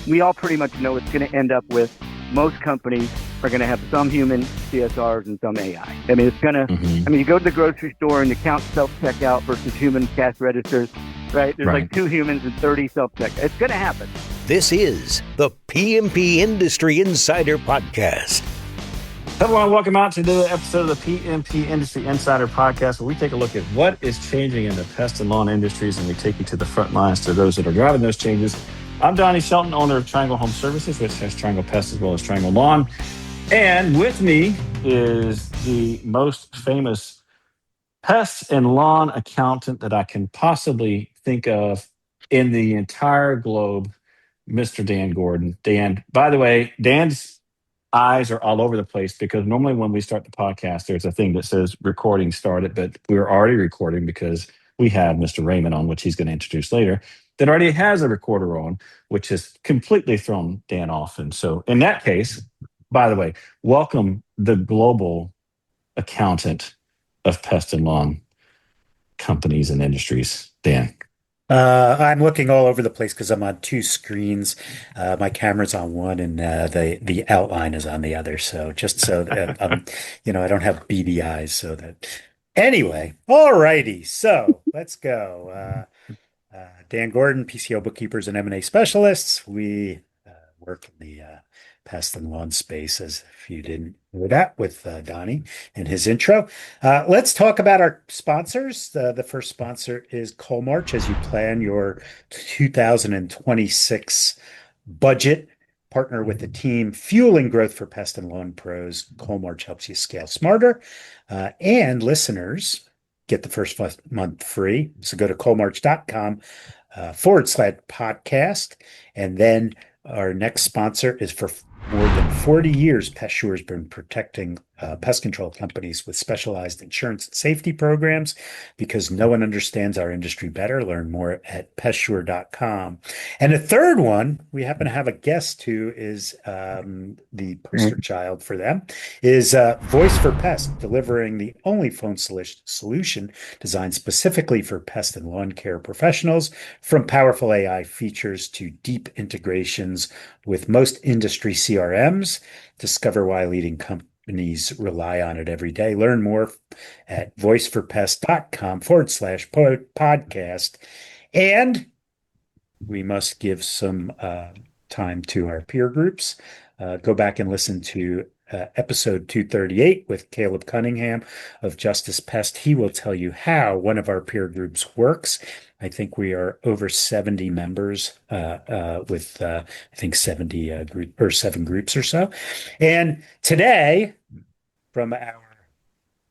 we all pretty much know it's going to end up with most companies are going to have some human CSRs and some AI. I mean, it's going to, you go to the grocery store and the count self-checkout versus human cash registers, right? There's like 2 humans and 30 self-checkout. It's going to happen. This is the PMP Industry Insider Podcast. Everyone, welcome out to another episode of the PMP Industry Insider Podcast, where we take a look at what is changing in the pest and lawn industries, and we take you to the front lines to those that are driving those changes. I'm Donnie Shelton, owner of Triangle Home Services, which has Triangle Pest as well as Triangle Lawn. And with me is the most famous pest and lawn accountant that I can possibly think of in the entire globe, Mr. Dan Gordon. Dan, by the way, Dan's eyes are all over the place because normally when we start the podcast, there's a thing that says recording started, but we're already recording because we have Mr. Raymond on, which he's going to introduce later, that already has a recorder on, which has completely thrown Dan off. And so in that case, by the way, welcome the global accountant of pest and lawn companies and industries, Dan. I'm looking all over the place because I'm on 2 screens. My camera's on one and the outline is on the other. So just so that I don't have beady eyes. So that anyway, all righty. So let's go. Dan Gordon, PCO bookkeepers and M&A specialists. We work in the pest and lawn space, as if you didn't know that, with Donnie in his intro. Let's talk about our sponsors. The first sponsor is Coalmarch. As you plan your 2026 budget, partner with the team fueling growth for pest and lawn pros. Coalmarch helps you scale smarter. And listeners get the first month free. So go to coalmarch.com /podcast. And then our next sponsor is for more than 40 years. PestSure has been protecting pest control companies with specialized insurance and safety programs because no one understands our industry better. Learn more at pestsure.com. And the third one, we happen to have a guest who is the poster child for them, is Voice for Pest, delivering the only phone solution designed specifically for pest and lawn care professionals, from powerful AI features to deep integrations with most industry CRMs. Discover why leading companies rely on it every day. Learn more at voiceforpest.com /podcast. And we must give some time to our peer groups. Go back and listen to episode 238 with Caleb Cunningham of Justice Pest. He will tell you how one of our peer groups works. I think we are over 70 members with, I think, 70 7 groups or so. And today, from our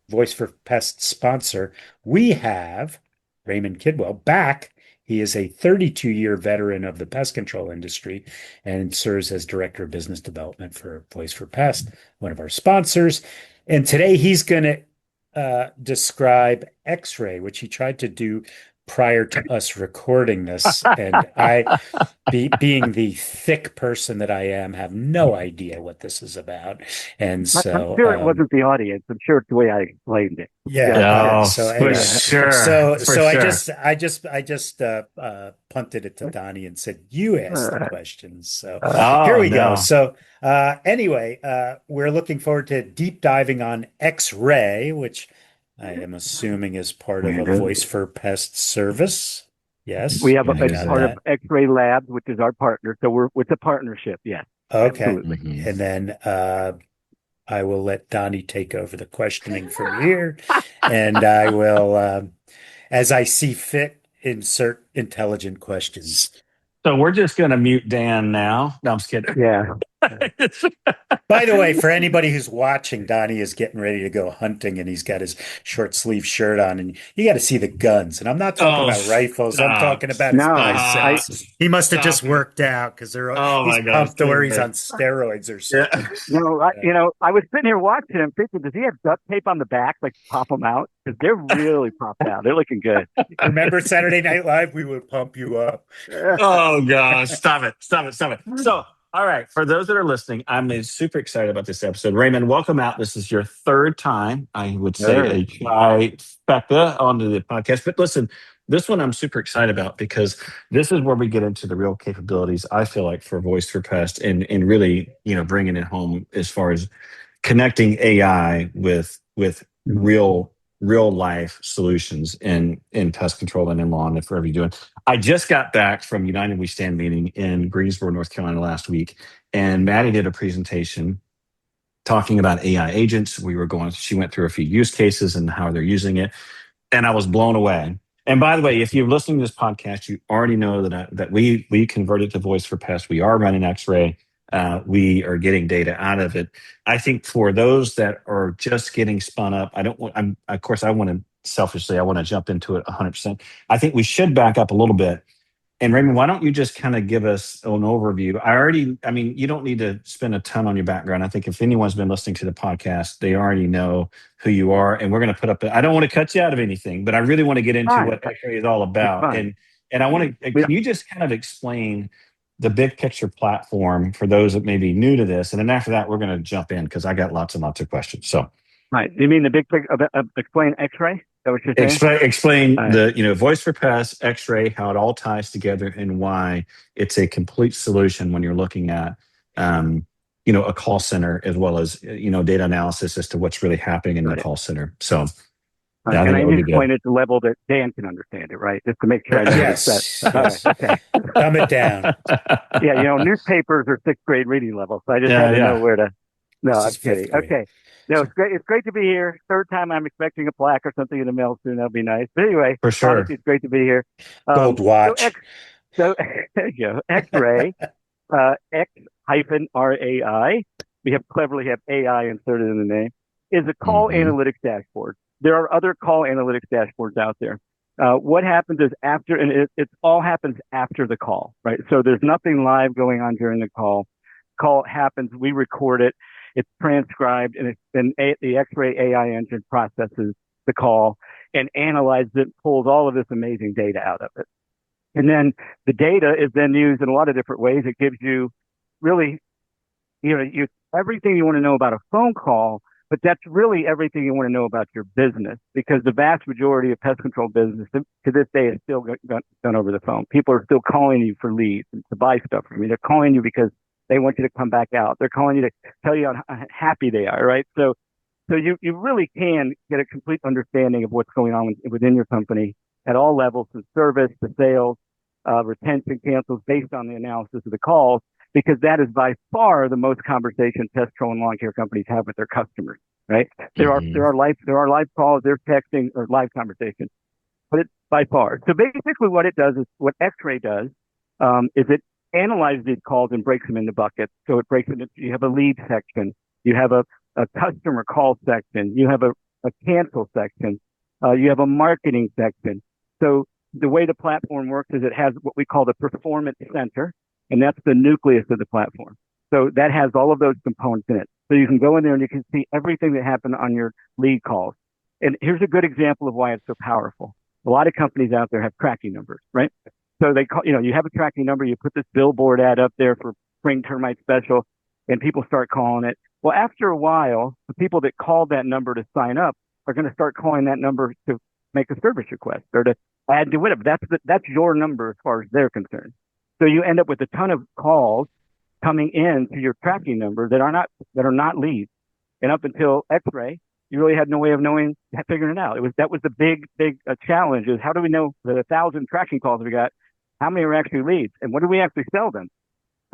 Voice for Pest sponsor, we have Raymond Kidwell back. He is a 32-year veteran of the pest control industry and serves as Director of Business Development for Voice for Pest, one of our sponsors. And today he's going to describe X-Rai, which he tried to do prior to us recording this. And I, being the thick person that I am, have no idea what this is about. And so I'm sure it wasn't the audience. I'm sure it's the way I explained it. Yeah. So anyway, I just punted it to Donnie and said, you asked the questions. So here we go. So anyway, we're looking forward to deep diving on X-Rai, which I am assuming is part of a Voice for Pest service. Yes. We have it's part of X-Ray Labs, which is our partner. So it's a partnership. Yes. Okay. Absolutely. And then I will let Donnie take over the questioning from here. And I will, as I see fit, insert intelligent questions. So we're just going to mute Dan now. No, I'm just kidding. Yeah. By the way, for anybody who's watching, Donnie is getting ready to go hunting, and he's got his short sleeve shirt on, and you got to see the guns. And I'm not talking about rifles. I'm talking about his biceps. He must have just worked out because he's pumped or he's on steroids or something. I was sitting here watching him thinking, does he have duct tape on the back, like pop them out? Because they're really popped out. They're looking good. Remember Saturday Night Live? We would pump you up. Oh, gosh. Stop it. So, All right. For those that are listening, I'm super excited about this episode. Raymond, welcome out. This is your third time, I would say, Sure. a trifecta onto the podcast. But listen, this one I'm super excited about because this is where we get into the real capabilities, I feel like, for Voice for Pest and really, bringing it home as far as connecting AI with real life solutions in pest control and in law and whatever you're doing. I just got back from United We Stand meeting in Greensboro, North Carolina last week, and Maddie did a presentation talking about AI agents. She went through a few use cases and how they're using it, and I was blown away. And by the way, if you're listening to this podcast, you already know that we converted to Voice for Pest. We are running X-Ray. We are getting data out of it. I think for those that are just getting spun up, I want to jump into it 100%. I think we should back up a little bit. And Raymond, why don't you just kind of give us an overview? You don't need to spend a ton on your background. I think if anyone's been listening to the podcast, they already know who you are. And we're going to put up, I don't want to cut you out of anything, but I really want to get into what X-Ray is all about. And I want to, can you just kind of explain the big picture platform for those that may be new to this? And then after that, we're going to jump in because I got lots and lots of questions. So, right. You mean the big picture? Explain X-Ray? Is that what you're saying? Explain the Voice for Pest, X-Ray, how it all ties together, and why it's a complete solution when you're looking at a call center as well as data analysis as to what's really happening in the call center. So. Yeah, and I need to explain it to the level that Dan can understand it, right? Just to make sure I know yes. Yes. Okay. Dumb it down. Yeah, newspapers are sixth grade reading level, so I just had to know where to. No, I'm kidding. Okay. No, it's great. It's great to be here. Third time I'm expecting a plaque or something in the mail soon. That'll be nice. But anyway, for sure, honestly, it's great to be here. Gold watch. X-Ray, X-RAI. We have cleverly AI inserted in the name. Is a call analytics dashboard. There are other call analytics dashboards out there. What happens is it all happens after the call, right? So there's nothing live going on during the call. Call happens, we record it, it's transcribed, and then the X-Ray AI engine processes the call and analyzes it, pulls all of this amazing data out of it. And then the data is then used in a lot of different ways. It gives you really, everything you want to know about a phone call, but that's really everything you want to know about your business, because the vast majority of pest control business to this day is still done over the phone. People are still calling you for leads and to buy stuff from you. They're calling you because they want you to come back out. They're calling you to tell you how happy they are, right? So you really can get a complete understanding of what's going on within your company at all levels, from service to sales, retention, cancels, based on the analysis of the calls, because that is by far the most conversation pest control and lawn care companies have with their customers, right? There are live calls, they're texting, or live conversations, but it's by far. So basically what it does is, what X-Ray does, is it analyzes these calls and breaks them into buckets. So it breaks it into, you have a lead section, you have a customer call section, you have a cancel section, you have a marketing section. So the way the platform works is it has what we call the performance center, and that's the nucleus of the platform. So that has all of those components in it. So you can go in there and you can see everything that happened on your lead calls. And here's a good example of why it's so powerful. A lot of companies out there have tracking numbers, right? So they call, you have a tracking number, you put this billboard ad up there for spring termite special, and people start calling it. Well, after a while, the people that called that number to sign up are going to start calling that number to make a service request or to add to whatever. That's your number as far as they're concerned. So you end up with a ton of calls coming in to your tracking number that are not leads. And up until X-Ray, you really had no way of figuring it out. That was the big challenge, is how do we know the 1,000 tracking calls we got, how many are actually leads, and what do we actually sell them?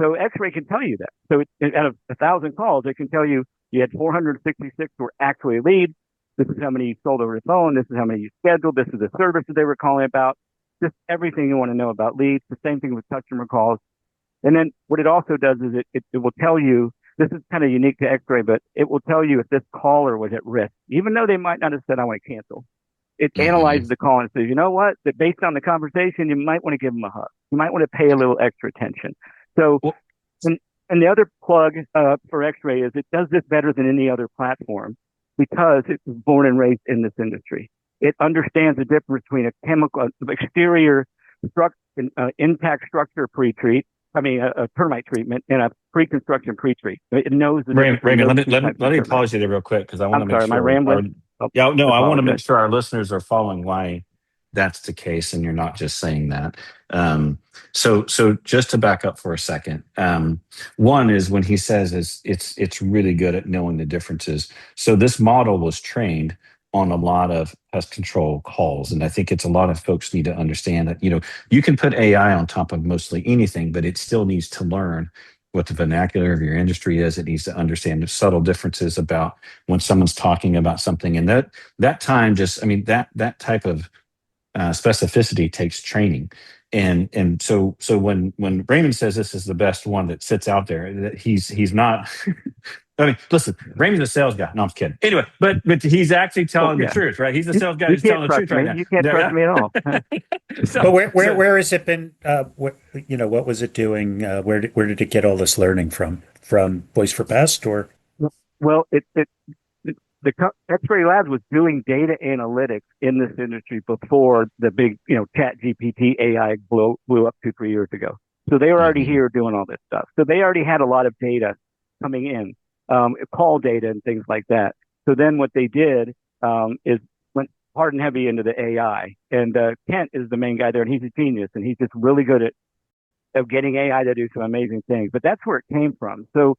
So X-Ray can tell you that. So out of 1,000 calls, it can tell you had 466 were actually leads. This is how many you sold over the phone. This is how many you scheduled. This is the service that they were calling about. Just everything you want to know about leads. The same thing with customer calls. And then what it also does is it will tell you, this is kind of unique to X-Ray, but it will tell you if this caller was at risk, even though they might not have said, I want to cancel. It analyzes the call and says, you know what, that based on the conversation, you might want to give them a hug. You might want to pay a little extra attention. So, and the other plug for X-Ray is it does this better than any other platform because it was born and raised in this industry. It understands the difference between a chemical, exterior intact structure pre-treat a termite treatment and a pre-construction pre-treat. It knows the difference. Raymond, between let me those two let me types of let me termites. pause you there real quick because I want to I'm make sorry, am I sure rambling? Oh, yeah, no, I want to make apologize. sure our listeners are following why that's the case, and you're not just saying that. So just to back up for a second, one is when he says it's really good at knowing the differences. So this model was trained on a lot of pest control calls, and I think it's a lot of folks need to understand that you can put AI on top of mostly anything, but it still needs to learn what the vernacular of your industry is. It needs to understand the subtle differences about when someone's talking about something, and that time just, that type of specificity takes training. And so when Raymond says this is the best one that sits out there, that he's not. Listen, Raymond's a sales guy. No, I'm just kidding. Anyway, but he's actually telling the Yeah. truth, right? He's a sales guy You who's can't telling the trust truth right me. now. You can't trust me at all. So- But so- where has it been? What was it doing? Where did it get all this learning from? From Voice for Pest, or Well, X-Ray Labs was doing data analytics in this industry before the big, Chat GPT AI blew up 2-3 years ago. So they were already here doing all this stuff. So they already had a lot of data coming in, call data and things like that. So then what they did is went hard and heavy into the AI. And Kent is the main guy there, and he's a genius, and he's just really good at getting AI to do some amazing things. But that's where it came from. So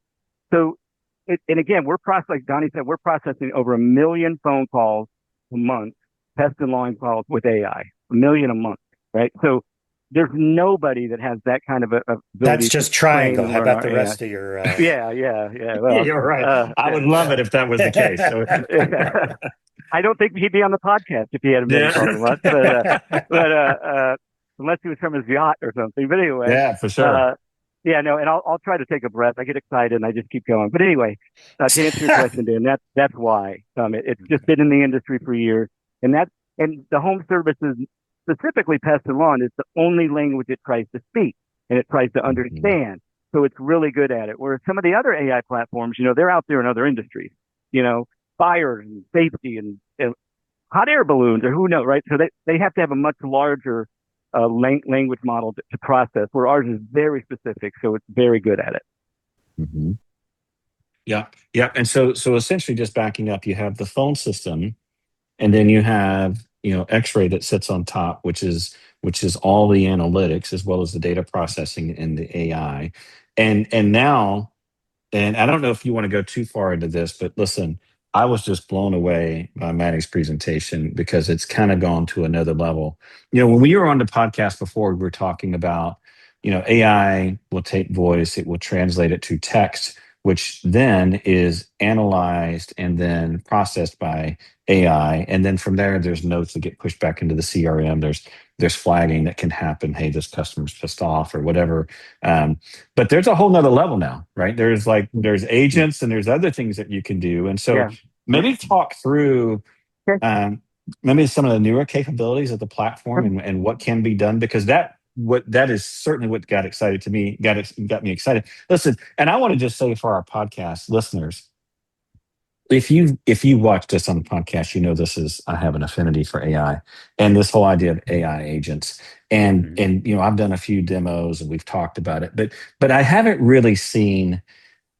and again, like Donnie said, we're processing over 1 million phone calls a month, pest and lawn calls with AI, 1 million a month, right? So there's nobody that has that kind of a ability. that's just to train Triangle. and How learn about our the AI. rest of your? Yeah. Well, you're right. I would love it if that was the case. So, I don't think he'd be on the podcast if he hadn't been yeah, calling much, but unless he was from his yacht or something. But anyway, yeah, for sure. yeah, no, and I'll try to take a breath. I get excited and I just keep going. But anyway, to answer your question, Dan, that's why it's just been in the industry for years, and the home services, specifically pest and lawn, is the only language it tries to speak and it tries to understand. So it's really good at it. Whereas some of the other AI platforms, they're out there in other industries, fire and safety and hot air balloons or who knows, right? So they have to have a much larger language model to process, where ours is very specific, so it's very good at it. Mm-hmm. Yeah. And so essentially, just backing up, you have the phone system, and then you have X-Ray that sits on top, which is all the analytics as well as the data processing and the AI, and now, and I don't know if you want to go too far into this, but listen, I was just blown away by Maddie's presentation because it's kind of gone to another level. When we were on the podcast before, we were talking about, AI will take voice, it will translate it to text, which then is analyzed and then processed by AI. And then from there, there's notes that get pushed back into the CRM. There's flagging that can happen. Hey, this customer's pissed off or whatever. But there's a whole nother level now, right? There's agents and there's other things that you can do. And so maybe talk through maybe some of the newer capabilities of the platform and what can be done, because that is certainly what got me excited. Listen, and I want to just say for our podcast listeners, if you watched us on the podcast, I have an affinity for AI and this whole idea of AI agents. And I've done a few demos and we've talked about it, but I haven't really seen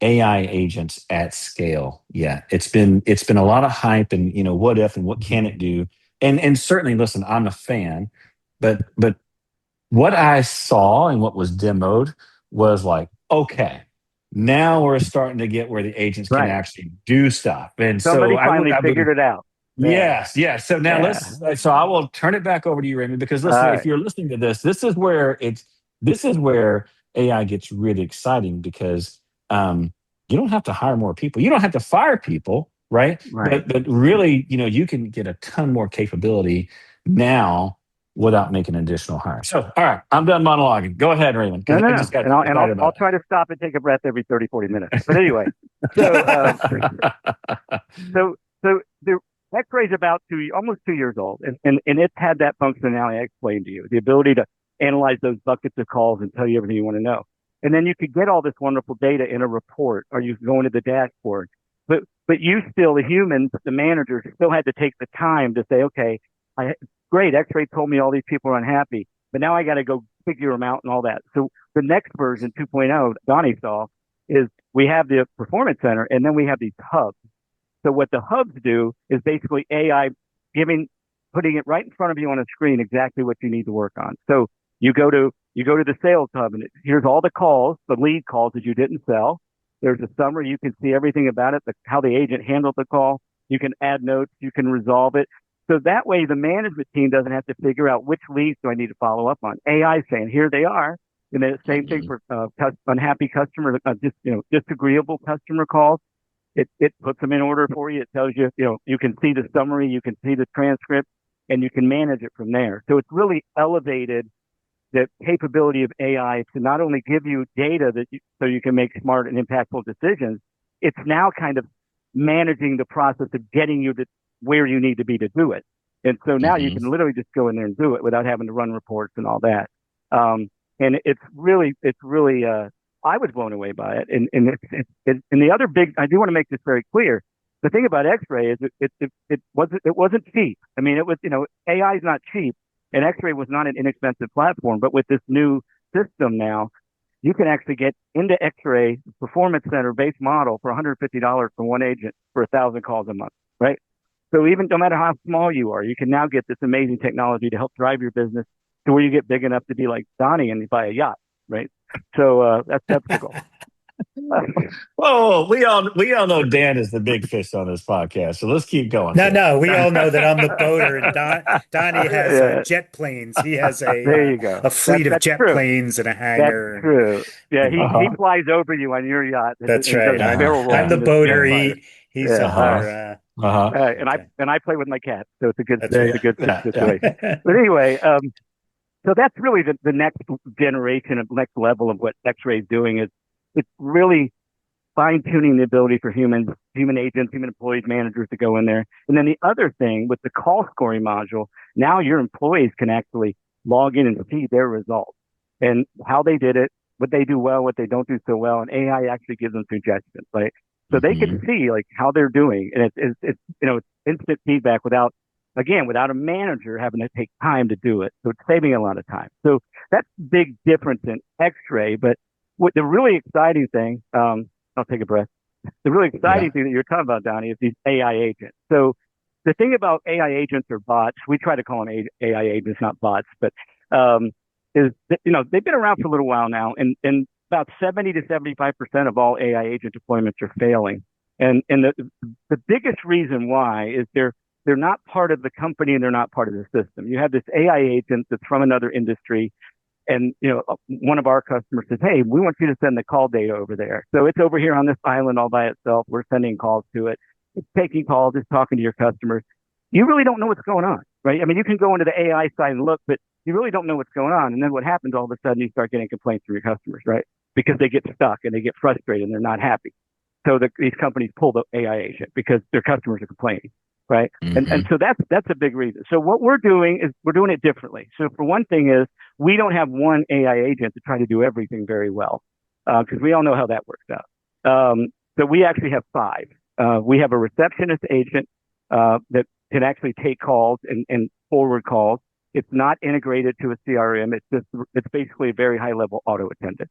AI agents at scale yet. It's been a lot of hype and what if and what can it do? And certainly, listen, I'm a fan, but what I saw and what was demoed was like, okay, now we're starting to get where the agents can actually do stuff. And Somebody so finally figured it out. Yes. So now so I will turn it back over to you, Raymond, because listen, if you're listening to this is where AI gets really exciting, because you don't have to hire more people. You don't have to fire people, right? But really, you can get a ton more capability now without making an additional hire. So, all right, I'm done monologuing. Go ahead, Raymond. No. I'll try to stop and take a breath every 30, 40 minutes. But anyway, so the X-Ray is about almost 2 years old, and it's had that functionality I explained to you, the ability to analyze those buckets of calls and tell you everything you want to know. And then you could get all this wonderful data in a report, or you could go into the dashboard. But you still, the humans, the managers, still had to take the time to say, okay, great, X-Ray told me all these people are unhappy, but now I got to go figure them out and all that. So the next version, 2.0, Donnie saw, is we have the performance center and then we have these hubs. So what the hubs do is basically AI putting it right in front of you on a screen exactly what you need to work on. So you go to the sales hub and here's all the calls, the lead calls that you didn't sell. There's a summary. You can see everything about it, how the agent handled the call. You can add notes. You can resolve it. So that way the management team doesn't have to figure out which leads do I need to follow up on. AI saying, here they are. And then the same thing for unhappy customer, disagreeable customer calls. It puts them in order for you. It tells you, you can see the summary, you can see the transcript, and you can manage it from there. So it's really elevated the capability of AI to not only give you data so you can make smart and impactful decisions. It's now kind of managing the process of getting you to where you need to be to do it. And so now you can literally just go in there and do it without having to run reports and all that. And it's really, I was blown away by it. And the other I do want to make this very clear. The thing about X-Ray is it wasn't cheap. I mean, it was, AI is not cheap, and X-Ray was not an inexpensive platform. But with this new system now, you can actually get into X-Ray Performance Center base model for $150 for one agent for 1,000 calls a month, right? So even no matter how small you are, you can now get this amazing technology to help drive your business to where you get big enough to be like Donnie and you buy a yacht, right? So that's the goal. Whoa, we all know Dan is the big fish on this podcast, so let's keep going. No, we all know that I'm the boater, and Donnie has jet planes. He has there you go. a fleet of jet true. planes and a hangar. That's true. Yeah, he flies over you on your yacht. That's right. I'm the boater. He's our. And I play with my cat, so it's a good situation. But anyway, so that's really the next generation of next level of what X-Ray is doing is it's really fine-tuning the ability for human agents, human employees, managers to go in there. And then the other thing with the call scoring module, now your employees can actually log in and see their results and how they did it, what they do well, what they don't do so well. And AI actually gives them suggestions, right? So they can see like how they're doing. And it's instant feedback without a manager having to take time to do it. So it's saving a lot of time. So that's a big difference in X-Ray. But what the really exciting thing, I'll take a breath. The really exciting thing that you're talking about, Donnie, is these AI agents. So the thing about AI agents or bots, we try to call them AI agents, not bots, but is that, they've been around for a little while now, and about 70 to 75% of all AI agent deployments are failing. And the biggest reason why is they're not part of the company and they're not part of the system. You have this AI agent that's from another industry. And, one of our customers says, hey, we want you to send the call data over there. So it's over here on this island all by itself. We're sending calls to it. It's taking calls. It's talking to your customers. You really don't know what's going on, right? I mean, you can go into the AI side and look, but you really don't know what's going on. And then what happens all of a sudden, you start getting complaints from your customers, right? Because they get stuck and they get frustrated and they're not happy. So these companies pull the AI agent because their customers are complaining. Right. And so that's a big reason. So what we're doing is we're doing it differently. So for one thing is we don't have one AI agent to try to do everything very well because we all know how that works out. So we actually have 5. We have a receptionist agent that can actually take calls and forward calls. It's not integrated to a CRM. It's basically a very high level auto attendant.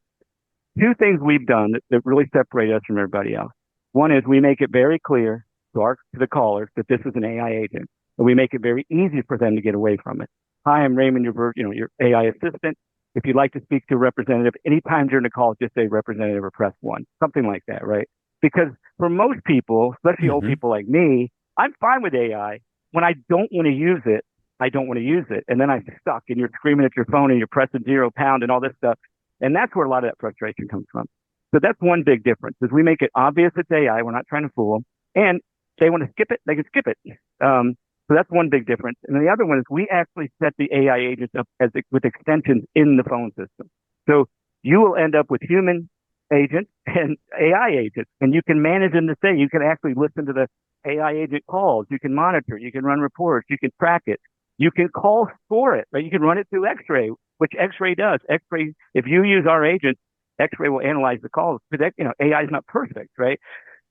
2 things we've done that really separate us from everybody else. One is we make it very clear to the callers that this is an AI agent, and we make it very easy for them to get away from it. Hi, I'm Raymond, your AI assistant. If you'd like to speak to a representative, anytime during the call, just say representative or press 1, something like that, right? Because for most people, especially old people like me, I'm fine with AI. When I don't want to use it, I don't want to use it. And then I'm stuck and you're screaming at your phone and you're pressing 0 pound and all this stuff. And that's where a lot of that frustration comes from. So that's one big difference is we make it obvious it's AI. We're not trying to fool them. And they want to skip it, they can skip it. So that's one big difference. And then the other one is we actually set the AI agents up with extensions in the phone system. So you will end up with human agents and AI agents, and you can manage them the same. You can actually listen to the AI agent calls. You can monitor. You can run reports. You can track it. You can call for it, right? You can run it through X-Ray, which X-Ray does. X-Ray, if you use our agent, X-Ray will analyze the calls because AI is not perfect, right?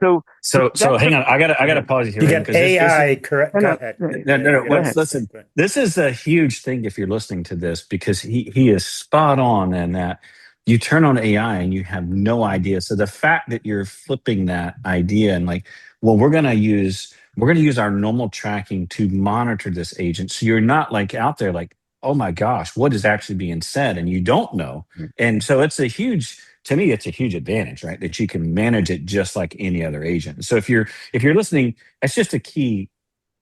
So hang on. I gotta pause you here. You Raymond, get 'cause this AI correct. Go ahead. No. Go ahead. Listen. This is a huge thing if you're listening to this because he is spot on in that you turn on AI and you have no idea. So the fact that you're flipping that idea and like, well, we're gonna use our normal tracking to monitor this agent. So you're not like out there like, oh my gosh, what is actually being said, and you don't know. And so to me, it's a huge advantage, right? That you can manage it just like any other agent. So if you're listening, that's just a key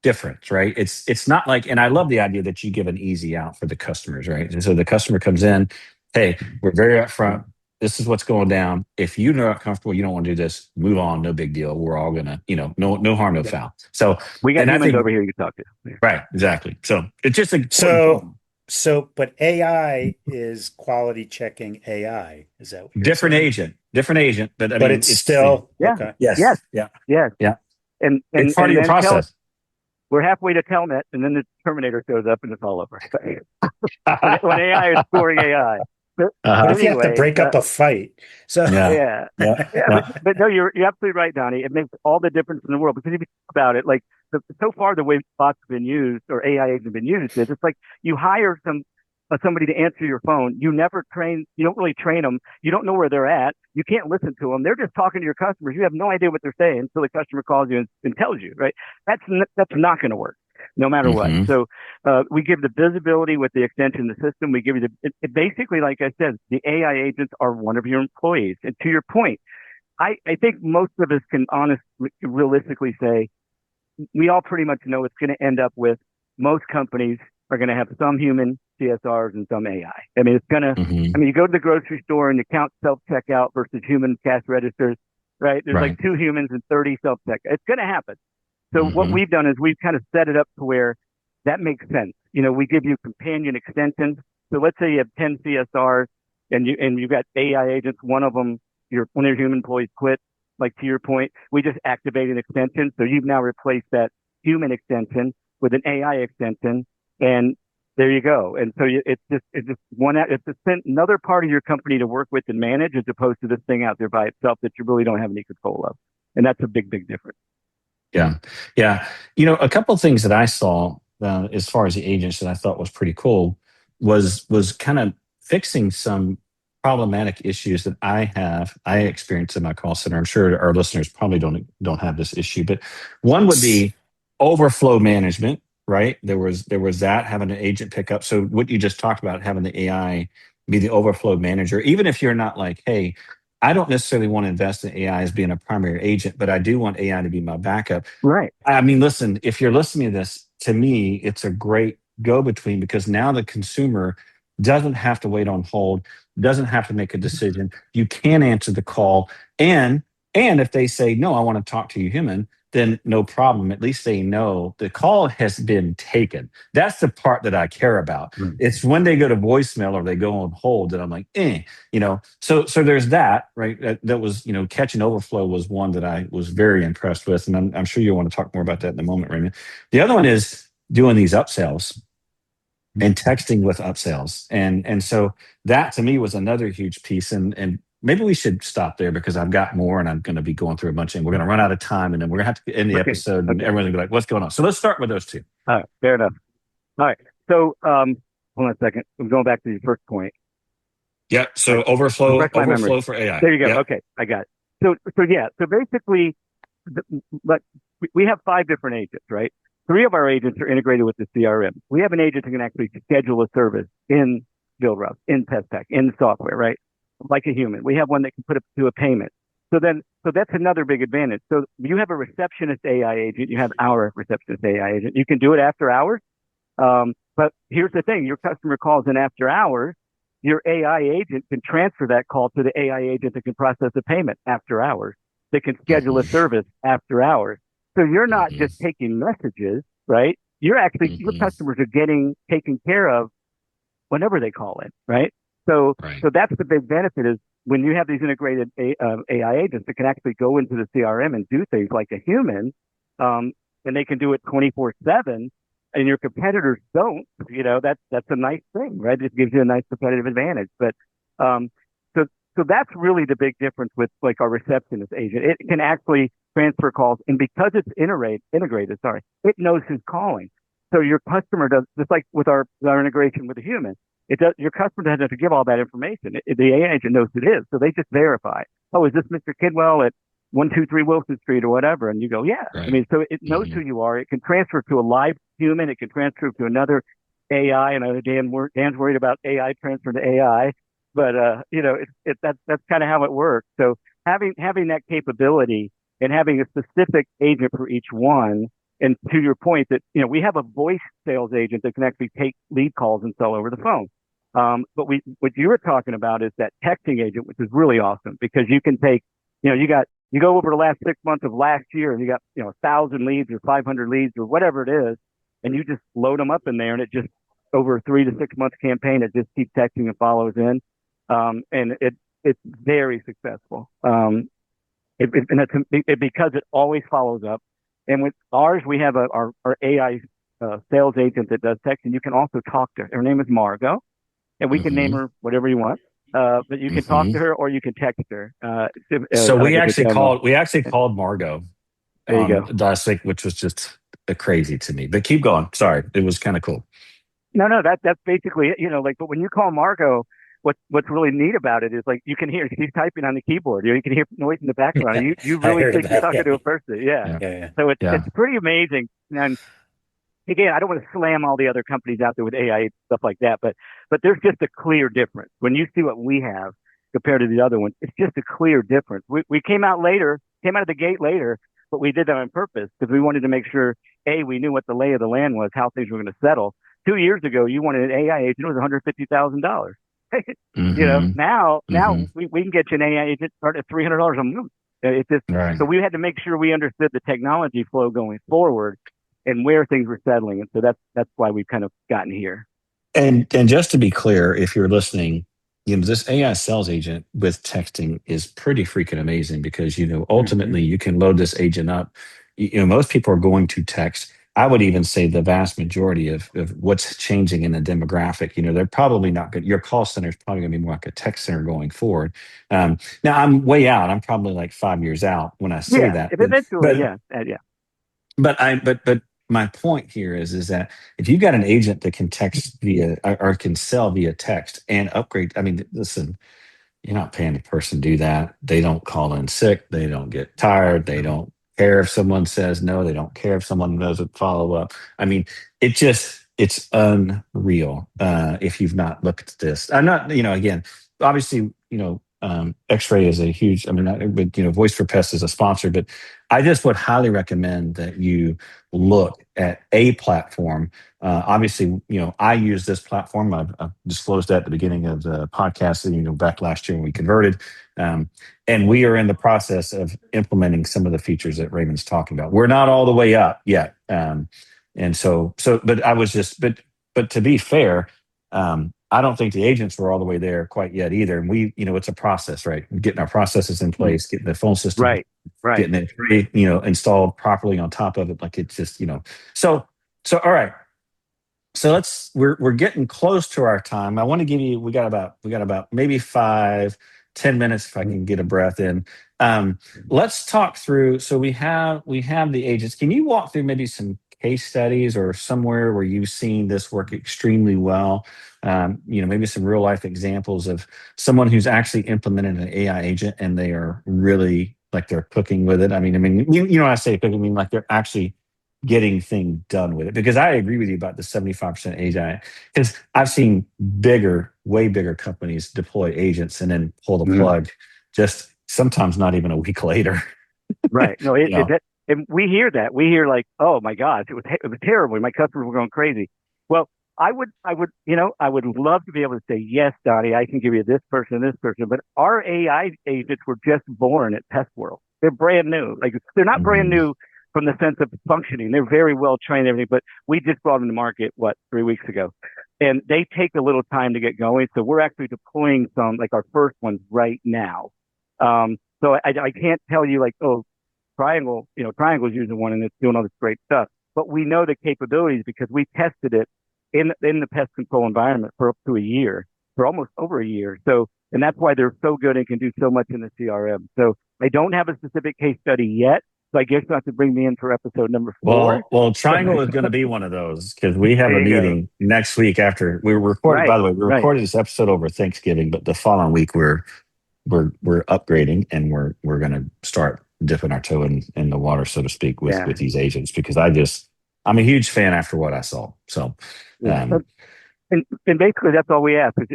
difference, right? It's not like, and I love the idea that you give an easy out for the customers, right? And so the customer comes in, hey, we're very upfront. This is what's going down. If you're not comfortable, you don't want to do this, move on, no big deal. We're all gonna, no harm, no foul. So We got and I humans think over here you can talk to. Yeah. right, exactly. So it's just a But AI is quality checking AI. Is that what you're different saying? agent, but I But mean, it's still Yeah. okay. yes, Yes. yeah, Yes. yeah. And It's part of your then process. we're halfway to Telnet, and then the Terminator shows up, and it's all over. when AI is scoring AI. But What if you have to anyway, break up a fight? So Yeah. yeah. But no, you're absolutely right, Donnie. It makes all the difference in the world because if you think about it, like so far the way bots have been used or AI agents have been used is it's like you hire somebody to answer your phone. You don't really train them. You don't know where they're at. You can't listen to them. They're just talking to your customers. You have no idea what they're saying until the customer calls you and tells you, right? That's not going to work no matter what. So we give the visibility with the extension of the system. We give you basically, like I said, the AI agents are one of your employees. And to your point, I think most of us can realistically say we all pretty much know it's going to end up with most companies are going to have some human CSRs and some AI. I mean, it's going to, you go to the grocery store and the count self-checkout versus human cash registers, right? There's like 2 humans and 30 self-checkout. It's going to happen. So what we've done is we've kind of set it up to where that makes sense. We give you companion extensions. So let's say you have 10 CSRs and you've got AI agents. One of your human employees quit. Like to your point, we just activate an extension. So you've now replaced that human extension with an AI extension, and there you go. And so it's another part of your company to work with and manage, as opposed to this thing out there by itself that you really don't have any control of. And that's a big, big difference. Yeah. A couple of things that I saw as far as the agents that I thought was pretty cool was kind of fixing some problematic issues that I experienced in my call center. I'm sure our listeners probably don't have this issue, but one would be overflow management, right? There was that, having an agent pick up. So what you just talked about, having the AI be the overflow manager, even if you're not like, hey, I don't necessarily want to invest in AI as being a primary agent, but I do want AI to be my backup. Right. I mean, listen, if you're listening to this, to me, it's a great go-between because now the consumer doesn't have to wait on hold, doesn't have to make a decision. You can answer the call. And if they say, no, I want to talk to you human, then no problem. At least they know the call has been taken. That's the part that I care about. It's when they go to voicemail or they go on hold that I'm like, So there's that, right? That was, catch and overflow was one that I was very impressed with. And I'm sure you'll want to talk more about that in a moment, Raymond. The other one is doing these upsells and texting with upsells. And so that to me was another huge piece. And maybe we should stop there because I've got more and I'm going to be going through a bunch and we're going to run out of time and then we're going to have to end the episode and everyone's going to be like, what's going on? So let's start with those two. All right. Fair enough. All right. So hold on a second. I'm going back to your first point. Yeah. So overflow for AI. There you go. Yep. Okay. I got it. So basically we have 5 different agents, right? 3 of our agents are integrated with the CRM. We have an agent who can actually schedule a service in BuildRoute, in PestTech, in software, right? Like a human. We have one that can put it to a payment. So that's another big advantage. So you have a receptionist AI agent. You have our receptionist AI agent. You can do it after hours. But here's the thing. Your customer calls in after hours. Your AI agent can transfer that call to the AI agent that can process a payment after hours. They can schedule a service after hours. So you're not just taking messages, right? You're actually, your customers are getting taken care of whenever they call in, right? So that's the big benefit is when you have these integrated AI agents that can actually go into the CRM and do things like a human, and they can do it 24/7, and your competitors don't. That's a nice thing, right? It gives you a nice competitive advantage. But so so that's really the big difference with like our receptionist agent. It can actually transfer calls, and because it's integrated, sorry, it knows who's calling. So your customer does, just like with our integration with a human, it does. Your customer doesn't have to give all that information. The AI agent knows who it is, so they just verify. Oh, is this Mr. Kidwell at 123 Wilson Street or whatever? And you go, yeah. Right. I mean, so it knows who you are. It can transfer to a live human. It can transfer to another AI. And I know Dan's worried about AI transfer to AI, but that's kind of how it works. So having that capability and having a specific agent for each one. And to your point that, we have a voice sales agent that can actually take lead calls and sell over the phone. But what you were talking about is that texting agent, which is really awesome because you can take, you go over the last 6 months of last year and you got, 1,000 leads or 500 leads or whatever it is. And you just load them up in there and it just over a 3 to 6 month campaign, it just keeps texting and follows in. And it's very successful. Because it always follows up. And with ours, we have our AI sales agent that does texting. You can also talk to her. Her name is Margot, and we can name her whatever you want. But you can talk to her or you can text her. So we actually called Margot there you go. last week, which was just crazy to me. But keep going. Sorry, it was kind of cool. No, that's basically it. But when you call Margot, what's really neat about it is like you can hear she's typing on the keyboard. You can hear noise in the background. You really think you're talking to a person. Yeah. So it's pretty amazing. And again, I don't want to slam all the other companies out there with AI and stuff like that, but there's just a clear difference when you see what we have compared to the other ones. It's just a clear difference. We came out of the gate later, but we did that on purpose because we wanted to make sure we knew what the lay of the land was, how things were going to settle. 2 years ago, you wanted an AI agent, it was $150,000. Now we can get you an AI agent start at $300 a month. It's just So we had to make sure we understood the technology flow going forward and where things were settling, and so that's why we've kind of gotten here. And just to be clear, if you're listening, this AI sales agent with texting is pretty freaking amazing because ultimately you can load this agent up. Most people are going to text. I would even say the vast majority of what's changing in the demographic, they're probably not good. Your call center is probably going to be more like a text center going forward. Now I'm way out. I'm probably like 5 years out when I say that. But my point here is that if you've got an agent that can text via or can sell via text and upgrade, I mean, listen, you're not paying the person to do that. They don't call in sick. They don't get tired. They don't care if someone says no. They don't care if someone doesn't follow up. I mean, it's unreal if you've not looked at this. I'm not, again, obviously, X-Ray is a huge, Voice for Pest is a sponsor, but I just would highly recommend that you look at a platform. Obviously, I use this platform. I've disclosed that at the beginning of the podcast, back last year when we converted. And we are in the process of implementing some of the features that Raymond's talking about. We're not all the way up yet. But to be fair, I don't think the agents were all the way there quite yet either. And we, it's a process, right? Getting our processes in place, getting the phone system, right. Getting it, installed properly on top of it. Like it's just, so all right. So we're getting close to our time. I want to give you, we got about maybe 5-10 minutes if I can get a breath in. Let's talk through. So we have the agents. Can you walk through maybe some case studies or somewhere where you've seen this work extremely well? Maybe some real life examples of someone who's actually implemented an AI agent and they are really like they're cooking with it. I mean, when I say cooking, I mean like they're actually getting things done with it. Because I agree with you about the 75% AI. Because I've seen way bigger companies deploy agents and then pull the plug just sometimes not even a week later. Right. No, and we hear that. We hear like, oh my God, it was terrible. My customers were going crazy. Well, I would love to be able to say, yes, Donnie, I can give you this person, but our AI agents were just born at Pest World. They're brand new. Like they're not brand new from the sense of functioning. They're very well trained and everything, but we just brought them to market, 3 weeks ago. And they take a little time to get going. So we're actually deploying some, like our first ones right now. So I can't tell you like, oh, Triangle's using one and it's doing all this great stuff. But we know the capabilities because we tested it in the pest control environment for up to a year, for almost over a year. So And that's why they're so good and can do so much in the CRM. So I don't have a specific case study yet. So I guess you'll have to bring me in for episode number 4. Well, Triangle is going to be one of those because we have a meeting next week after we recorded. By the way, we recorded this episode over Thanksgiving, but the following week we're upgrading and we're going to start dipping our toe in the water, so to speak, with these agents because I'm a huge fan after what I saw. So, and basically that's all we ask is,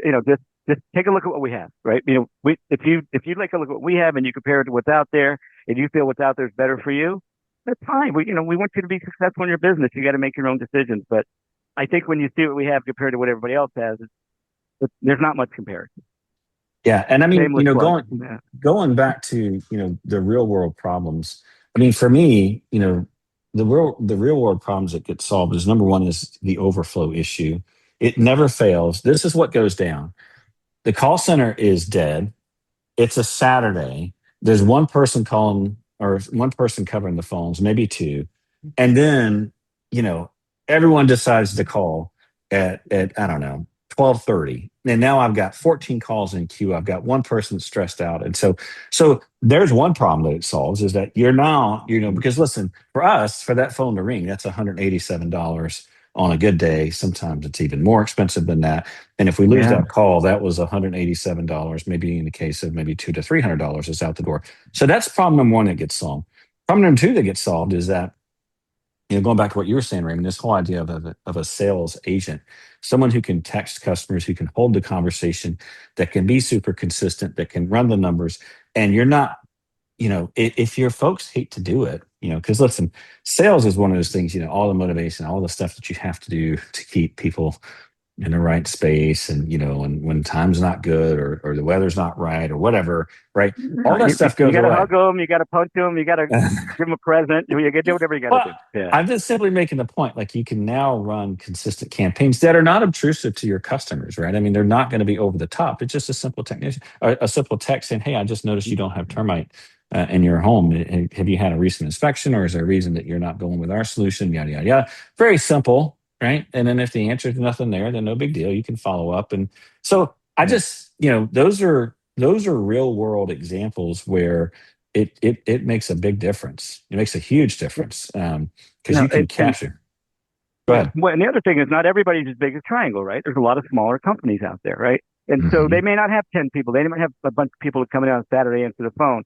just take a look at what we have, right? If you like a look at what we have and you compare it to what's out there and you feel what's out there is better for you, that's fine. We want you to be successful in your business. You got to make your own decisions. But I think when you see what we have compared to what everybody else has, there's not much comparison. Yeah. And I mean, going back to, the real world problems. I mean, for me, the real world problems that get solved is number one is the overflow issue. It never fails. This is what goes down. The call center is dead. It's a Saturday. There's one person calling or one person covering the phones, maybe two. And then, everyone decides to call at I don't know, 12:30. And now I've got 14 calls in queue. I've got one person stressed out. And so there's one problem that it solves is that you're now, because listen, for us, for that phone to ring, that's $187 on a good day. Sometimes it's even more expensive than that. And if we lose that call, that was $187, maybe in the case of maybe $200 to $300 is out the door. So that's problem number one that gets solved. Problem number two that gets solved is that, going back to what you were saying, Raymond, this whole idea of a sales agent, someone who can text customers, who can hold the conversation, that can be super consistent, that can run the numbers. And you're not, if your folks hate to do it, because listen, sales is one of those things, all the motivation, all the stuff that you have to do to keep people in the right space. And, and when time's not good or the weather's not right or whatever, right? All that stuff goes away. You got to hug them. You got to punch them. You got to give them a present. You got to do whatever you got to do. Yeah. I'm just simply making the point, like you can now run consistent campaigns that are not obtrusive to your customers, right? I mean, they're not going to be over the top. It's just a simple text saying, hey, I just noticed you don't have termite in your home. Have you had a recent inspection or is there a reason that you're not going with our solution? Yada, yada, yada. Very simple. Right. And then if the answer is nothing there, then no big deal. You can follow up. And so I just, those are real world examples where it makes a big difference. It makes a huge difference because you can capture. Go ahead. Well, and the other thing is not everybody's as big as Triangle, right? There's a lot of smaller companies out there, right? And so they may not have 10 people. They might have a bunch of people coming out on Saturday answer the phone.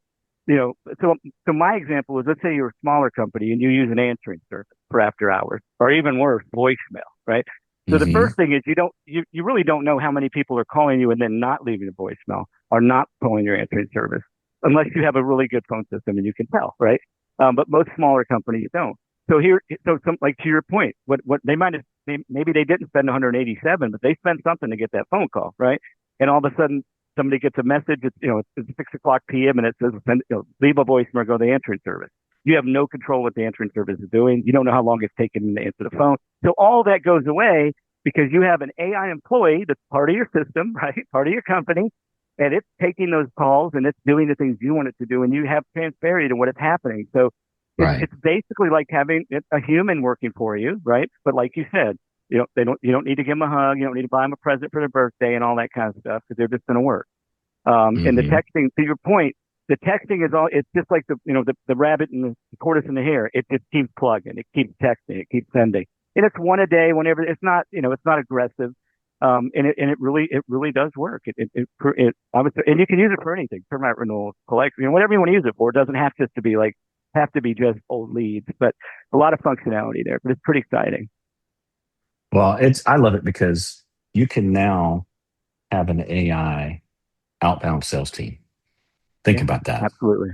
So my example is, let's say you're a smaller company and you use an answering service for after hours, or even worse, voicemail, right? So the first thing is you really don't know how many people are calling you and then not leaving a voicemail or not calling your answering service, unless you have a really good phone system and you can tell, right? But most smaller companies don't. So like to your point, what they maybe they didn't spend 187, but they spent something to get that phone call, right? And all of a sudden, somebody gets a message, it's 6:00 p.m. and it says, leave a voicemail or go to the answering service. You have no control what the answering service is doing. You don't know how long it's taken to answer the phone. So all that goes away because you have an AI employee that's part of your system, right? Part of your company. And it's taking those calls and it's doing the things you want it to do. And you have transparency to what is happening. So it's basically like having a human working for you, right? But like you said, you don't need to give them a hug. You don't need to buy them a present for their birthday and all that kind of stuff because they're just going to work. And the texting, to your point, the texting is it's just like the rabbit and the tortoise and the hare. It just keeps plugging. It keeps texting. It keeps sending. And it's one a day whenever it's not, it's not aggressive. And it really does work. And you can use it for anything, termite renewal, collect, whatever you want to use it for. It doesn't have to be just old leads, but a lot of functionality there, but it's pretty exciting. Well, I love it because you can now have an AI outbound sales team. Think about that. Absolutely.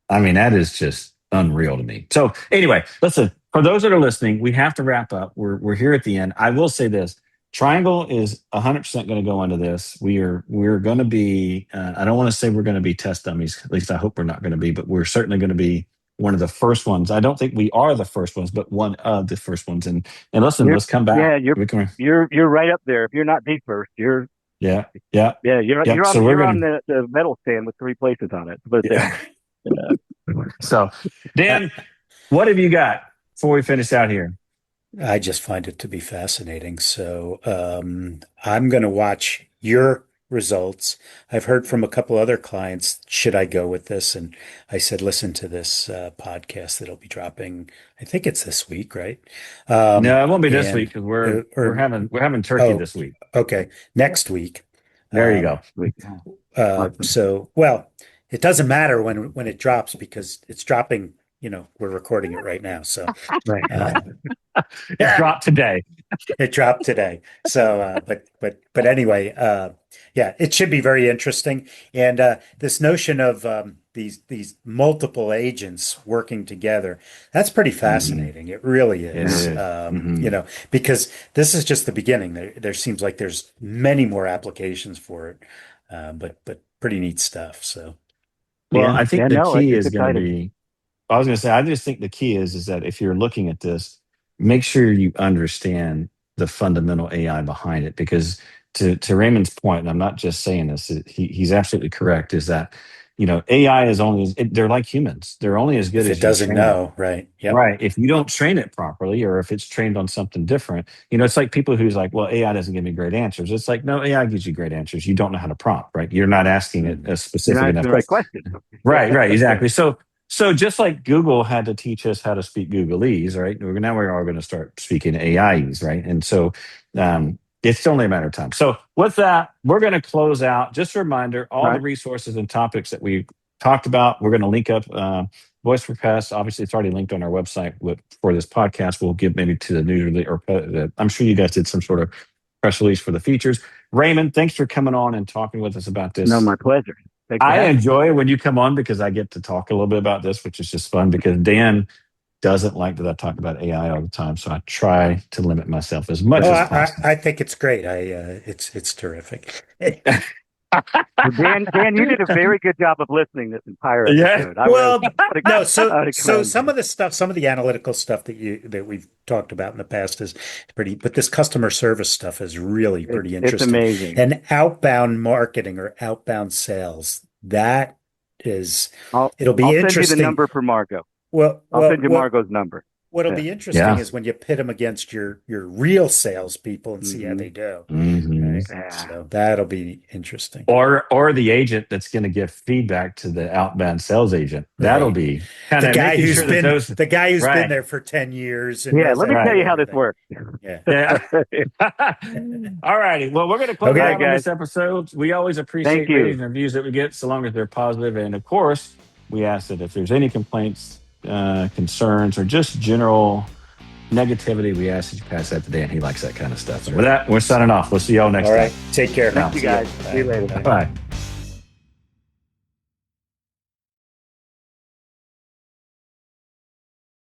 I mean, that is just unreal to me. So anyway, listen, for those that are listening, we have to wrap up. We're here at the end. I will say this. Triangle is 100% going to go into this. We're going to be, I don't want to say we're going to be test dummies. At least I hope we're not going to be, but we're certainly going to be one of the first ones. I don't think we are the first ones, but one of the first ones. And listen, let's come back. Yeah, you're right up there. If you're not the first, you're. Yeah. You're on the metal stand with 3 places on it. But So, Dan, what have you got before we finish out here? I just find it to be fascinating. So I'm going to watch your results. I've heard from a couple other clients, should I go with this? And I said, listen to this podcast that'll be dropping. I think it's this week, right? No, it won't be this and- week because we're having turkey this week. Okay, next week. There you go. Well, it doesn't matter when it drops because it's dropping. We're recording it right now, so Right. It dropped today. It dropped today. So, but anyway, yeah, it should be very interesting. And this notion of these multiple agents working together, that's pretty fascinating. It really is. It is. Because this is just the beginning. There seems like there's many more applications for it, but pretty neat stuff. So, Well, I think the key it's is going to exciting. be. I was going to say, I just think the key is that if you're looking at this, make sure you understand the fundamental AI behind it. Because to Raymond's point, and I'm not just saying this, he's absolutely correct, is that, AI is they're like humans. They're only as good if as it you doesn't train know, right? it. Right. If you don't train it properly, or if it's trained on something different, it's like people who's like, well, AI doesn't give me great answers. It's like, no, AI gives you great answers. You don't know how to prompt, right? You're not asking it a specific You're not enough asking the right question. Right, exactly. So just like Google had to teach us how to speak Googleese, right? Now we're all going to start speaking AIs, right? And so it's only a matter of time. So with that, we're going to close out. Just a reminder, all the resources and topics that we talked about, we're going to link up. Voice for Pest, obviously, it's already linked on our website for this podcast. We'll give maybe to the news release, or I'm sure you guys did some sort of press release for the features. Raymond, thanks for coming on and talking with us about this. No, my pleasure. I enjoy when you come on because I get to talk a little bit about this, which is just fun because Dan doesn't like that I talk about AI all the time. So I try to limit myself as much as possible. I think it's great. It's terrific. Dan, you did a very good job of listening this entire episode. So some of the analytical stuff that we've talked about in the past is pretty, but this customer service stuff is really pretty interesting. It's amazing. And outbound marketing or outbound sales, it'll be I'll interesting. Send you the number for Margot. I'll send you Margot's number. What'll be interesting is when you pit them against your real salespeople and see how they do. Right? So that'll be interesting. Or the agent that's going to give feedback to the outbound sales agent. That'll be kind of the guy who's been there for 10 years. And let me tell you how this works. Yeah. All righty. Well, we're going to close out on this episode. We always appreciate ratings and reviews that we get, so long as they're positive. And of course, we ask that if there's any complaints, concerns, or just general negativity, we ask that you pass that to Dan. He likes that kind of stuff. So with that, we're signing off. We'll see y'all next time. Take care. Thank you guys. See you later. Bye.